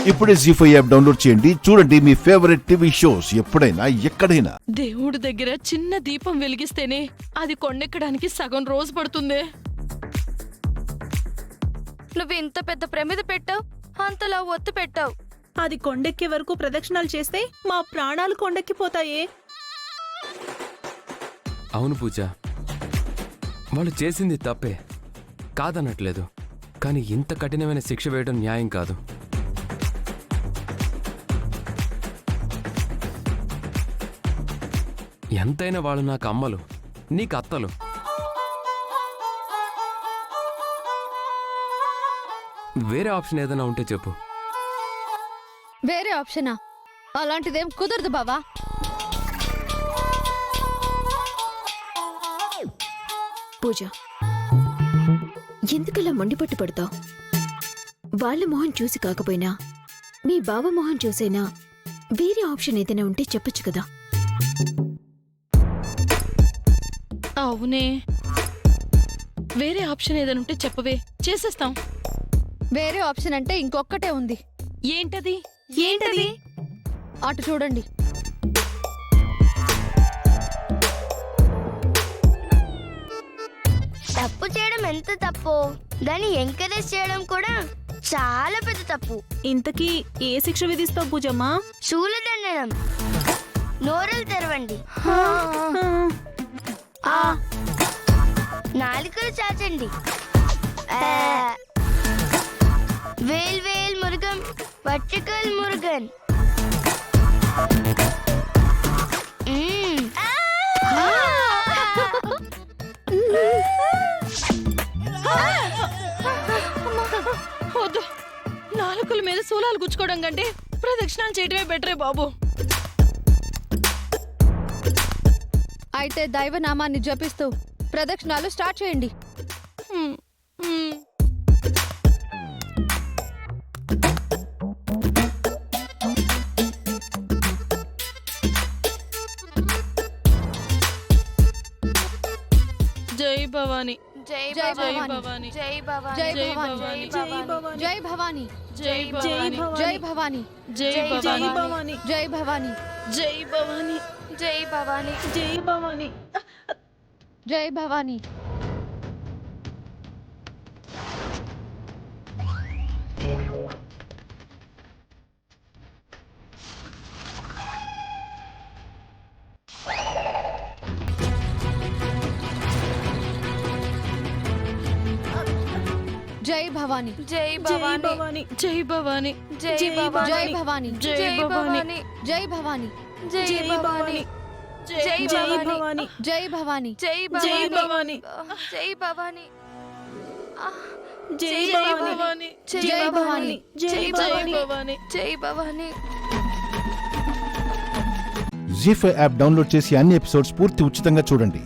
ఇప్పుడే జీ5 app download చేయండి. చూడండి మీ ఫేవరెట్ టీవీ షోస్ ఎప్పుడైనా ఎక్కడైనా. దేవుడి దగ్గర చిన్న దీపం వెలిగిస్తేనే అది కొండెక్కడానికి సగం రోజు పడుతుంది. నువ్వు ఇంత పెద్ద ప్రమిద పెట్టావు, అంతలా ఒత్తు పెట్టావు. అది కొండెక్కే వరకు ప్రదక్షిణాలు చేస్తే మా ప్రాణాలు కొండెక్కిపోతాయే. అవును పూజ, వాళ్ళు చేసింది తప్పే కాదనట్లేదు, కానీ ఇంత కఠినమైన శిక్ష వేయడం న్యాయం కాదు. ఎంతైనా వాళ్ళు నాకు అమ్మలు, నీకు అత్తలు. వేరే ఆప్షన్ ఏదైనా ఉంటే చెప్పు. వేరే ఆప్షనా? అలాంటిదేం కుదరదు బావా. పూజ, ఎందుకలా మండిపట్టు పడతావు? వాళ్ళ మొహం చూసి కాకపోయినా మీ బావ మొహం చూసైనా వేరే ఆప్షన్ ఏదైనా ఉంటే చెప్పొచ్చు కదా. అవునే, వేరే ఆప్షన్ ఏదైనా ఉంటే చెప్పవే, చేసేస్తాం. వేరే ఆప్షన్ అంటే ఇంకొక్కటే ఉంది. ఏంటది? ఏంటది? అటు చూడండి. తప్పు చేయడం ఎంత తప్పు, దాన్ని ఎంకరేజ్ చేయడం కూడా చాలా పెద్ద తప్పు. ఇంతకీ ఏ శిక్ష విధిస్తావు పూజమ్మా? శూలదండనం. నోరులు తెరవండి. నాలుకలు చాచండి. వేల్ వేల్ మురుగన్, పచ్చికల్ మురుగన్. వద్దు, నాలుకల మీద శూలాలు గుచ్చుకోవడం కంటే ప్రదక్షిణాలు చేయటమే బెటరే బాబు. అయితే దైవనామాన్ని జపిస్తూ ప్రదక్షిణాలు స్టార్ట్ చేయండి. జై భవాని, జై జై భవాని, జై భవాని, జై జై భవాని, భవాని, జై భవాని, జై భవాని, జై భవాని, జై భవాని, జై భవాని, జై భవాని, జై భవాని, జై భవాని. జై భవాని. జై భవాని, జై భవాని, జై భవాని, జై భవాని, జై భవాని, జై భవాని, జై భవాని, జై భవాని, జై భవాని. జై భవాని, జై జై భవాని, భవాని. జై భవాని, జై జై భవాని. భవాని, జై భవాని, జై భవాని. భవాని. జై భవాని. జీ5 యాప్ డౌన్లోడ్ చేసి అన్ని ఎపిసోడ్స్ పూర్తి ఉచితంగా చూడండి.